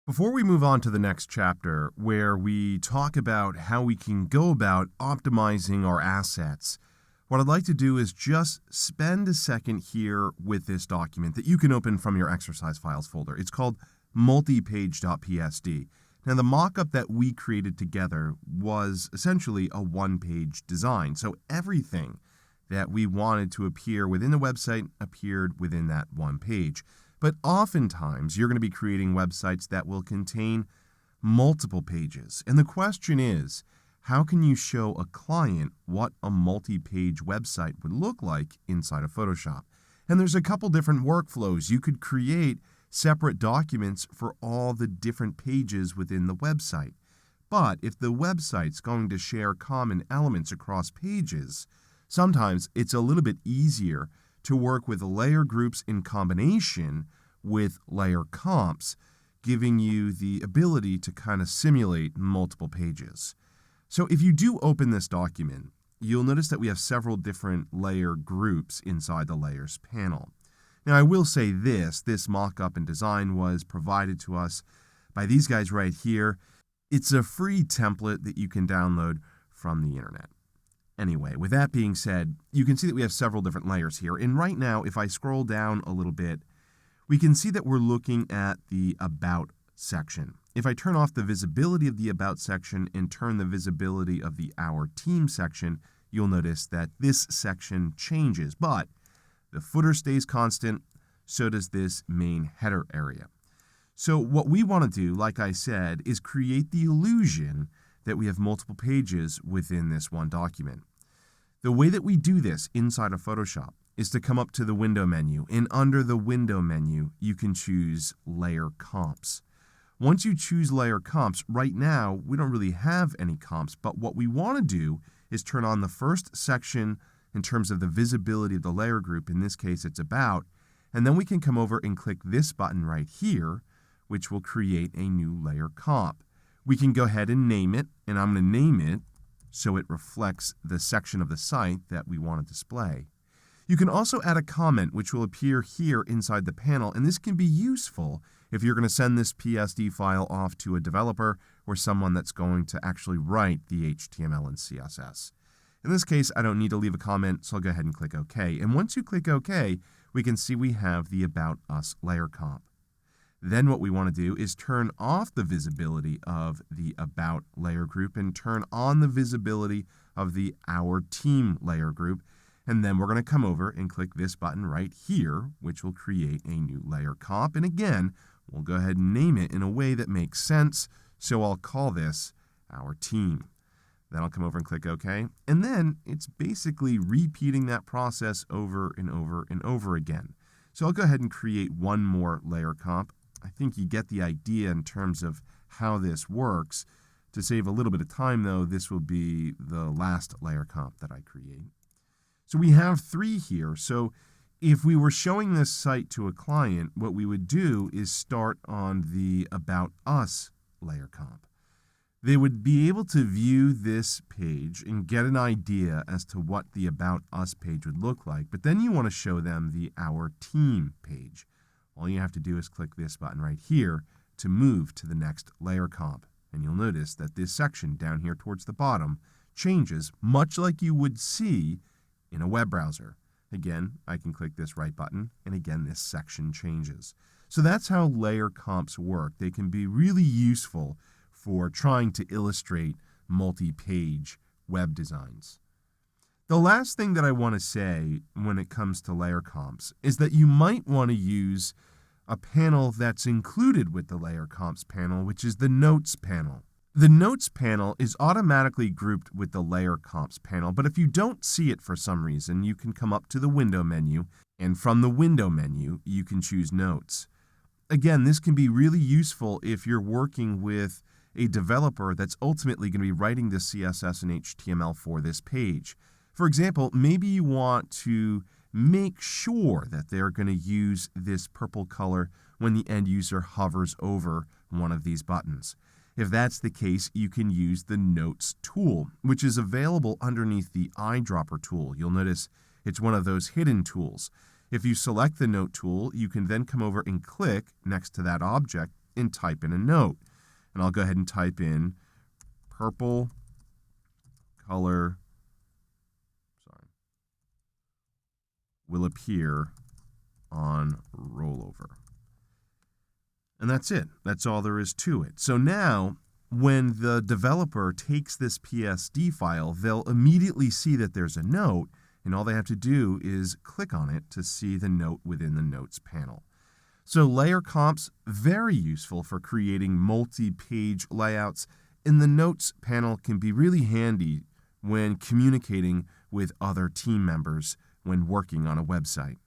Before we move on to the next chapter, where we talk about how we can go about optimizing our assets, what I'd like to do is just spend a second here with this document that you can open from your exercise files folder. It's called multipage.psd. Now, the mock-up that we created together was essentially a one-page design. So everything that we wanted to appear within the website appeared within that one page. But oftentimes, you're going to be creating websites that will contain multiple pages. And the question is, how can you show a client what a multi-page website would look like inside of Photoshop? And there's a couple different workflows. You could create separate documents for all the different pages within the website. But if the website's going to share common elements across pages, sometimes it's a little bit easier to work with layer groups in combination with layer comps, giving you the ability to kind of simulate multiple pages. So if you do open this document, you'll notice that we have several different layer groups inside the Layers panel. Now, I will say this mock-up and design was provided to us by these guys right here. It's a free template that you can download from the internet. Anyway, with that being said, you can see that we have several different layers here. And right now, if I scroll down a little bit, we can see that we're looking at the About section. If I turn off the visibility of the About section and turn the visibility of the Our Team section, you'll notice that this section changes, but the footer stays constant, so does this main header area. So what we want to do, like I said, is create the illusion that we have multiple pages within this one document. The way that we do this inside of Photoshop is to come up to the Window menu, and under the Window menu, you can choose Layer Comps. Once you choose Layer Comps, right now, we don't really have any comps, but what we want to do is turn on the first section in terms of the visibility of the layer group. In this case, it's About, and then we can come over and click this button right here, which will create a new layer comp. We can go ahead and name it, and I'm going to name it so it reflects the section of the site that we want to display. You can also add a comment which will appear here inside the panel, and this can be useful if you're going to send this PSD file off to a developer or someone that's going to actually write the HTML and CSS. In this case, I don't need to leave a comment, so I'll go ahead and click OK. And once you click OK, we can see we have the About Us layer comp. Then what we want to do is turn off the visibility of the About layer group and turn on the visibility of the Our Team layer group. And then we're going to come over and click this button right here, which will create a new layer comp. And again, we'll go ahead and name it in a way that makes sense. So I'll call this Our Team. Then I'll come over and click OK. And then it's basically repeating that process over and over and over again. So I'll go ahead and create one more layer comp. I think you get the idea in terms of how this works. To save a little bit of time, though, this will be the last layer comp that I create. So we have 3 here. So if we were showing this site to a client, what we would do is start on the About Us layer comp. They would be able to view this page and get an idea as to what the About Us page would look like. But then you want to show them the Our Team page. All you have to do is click this button right here to move to the next layer comp. And you'll notice that this section down here towards the bottom changes much like you would see in a web browser. Again, I can click this right button, and again, this section changes. So that's how layer comps work. They can be really useful for trying to illustrate multi-page web designs. The last thing that I want to say when it comes to layer comps is that you might want to use a panel that's included with the Layer Comps panel, which is the Notes panel. The Notes panel is automatically grouped with the Layer Comps panel, but if you don't see it for some reason, you can come up to the Window menu, and from the Window menu, you can choose Notes. Again, this can be really useful if you're working with a developer that's ultimately going to be writing the CSS and HTML for this page. For example, maybe you want to make sure that they're going to use this purple color when the end user hovers over one of these buttons. If that's the case, you can use the Notes tool, which is available underneath the eyedropper tool. You'll notice it's one of those hidden tools. If you select the Note tool, you can then come over and click next to that object, and type in a note. And I'll go ahead and type in purple color will appear on rollover. And that's it. That's all there is to it. So now, when the developer takes this PSD file, they'll immediately see that there's a note, and all they have to do is click on it to see the note within the Notes panel. So layer comps, very useful for creating multi-page layouts, and the Notes panel can be really handy when communicating with other team members when working on a website.